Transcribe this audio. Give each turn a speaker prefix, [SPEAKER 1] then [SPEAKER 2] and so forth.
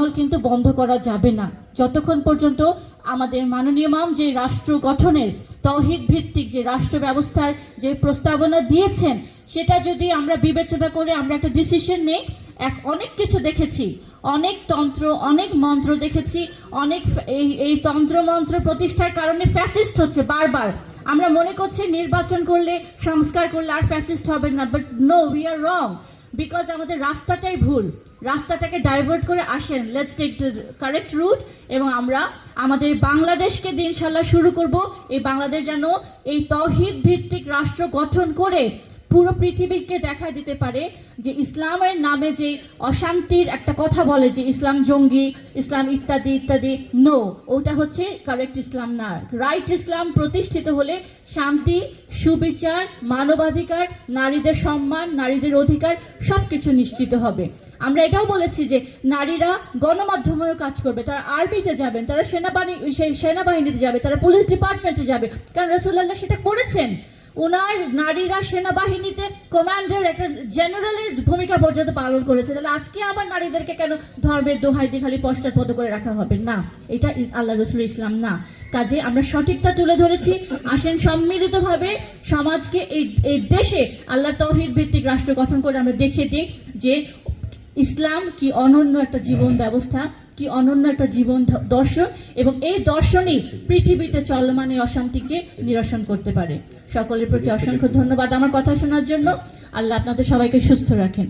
[SPEAKER 1] আমল কিন্তু বন্ধ করা যাবে না যতক্ষণ পর্যন্ত আমাদের মাননীয় ইমাম যে রাষ্ট্র গঠনের তৌহিদ ভিত্তিক যে রাষ্ট্র ব্যবস্থার যে প্রস্তাবনা দিয়েছেন সেটা যদি আমরা বিবেচনা করে আমরা একটা ডিসিশন নেই। অনেক কিছু দেখেছি, অনেক তন্ত্র, অনেক মন্ত্র দেখেছি, অনেক এই তন্ত্র মন্ত্র প্রতিষ্ঠার কারণে ফ্যাসিস্ট হচ্ছে বারবার। আমরা মনে করছি নির্বাচন করলে, সংস্কার করলে আর ফ্যাসিস্ট হবে না, but no, we are wrong, because আমাদের রাস্তাটাই ভুল। রাস্তাটাকে ডাইভার্ট করে আসেন, let's take the correct route, এবং আমরা আমাদের বাংলাদেশকে দিয়ে ইনশাল্লাহ শুরু করব। এই বাংলাদেশ যেন এই তৌহিদ ভিত্তিক রাষ্ট্র গঠন করে পুরো পৃথিবীকে দেখা দিতে পারে যে ইসলামের নামে যে অশান্তির একটা কথা বলে যে ইসলাম জঙ্গি, ইসলাম ইত্যাদি ইত্যাদি, নো, ওটা হচ্ছে কারেক্ট ইসলাম না। রাইট ইসলাম প্রতিষ্ঠিত হলে শান্তি, সুবিচার, মানবাধিকার, নারীদের সম্মান, নারীদের অধিকার সবকিছু নিশ্চিত হবে। আমরা এটাও বলেছি যে নারীরা গণমাধ্যমেও কাজ করবে, তারা আর্মিতে যাবেন, তারা সেনাবাহিনীতে যাবে, তারা পুলিশ ডিপার্টমেন্টে যাবে, কারণ রাসূলুল্লাহ সেটা করেছেন। ওনার নারীরা সেনাবাহিনীতে কমান্ডার, একটা জেনারেলের ভূমিকা পর্যন্ত পালন করেছে। তাহলে আজকে আবার নারীদেরকে কেন ধর্মের দোহাই দিয়ে খালি পশ্চাৎপদ করে রাখা হবে? না, এটা আল্লাহ রসুলের ইসলাম না। কাজে আমরা সঠিকটা তুলে ধরেছি। আসেন সম্মিলিতভাবে সমাজকে এই দেশে আল্লাহর তৌহিদ ভিত্তিক রাষ্ট্র গঠন করে আমরা দেখিয়ে দিই যে ইসলাম কি অনন্য একটা জীবন ব্যবস্থা, কি অনন্য একটা জীবন দর্শন, এবং এই দর্শনই পৃথিবীতে চলমান এই অশান্তিকে নিরসন করতে পারে। সকলের প্রতি অসংখ্য ধন্যবাদ আমার কথা শোনার জন্য। আল্লাহ আপনাদের সবাইকে সুস্থ রাখেন।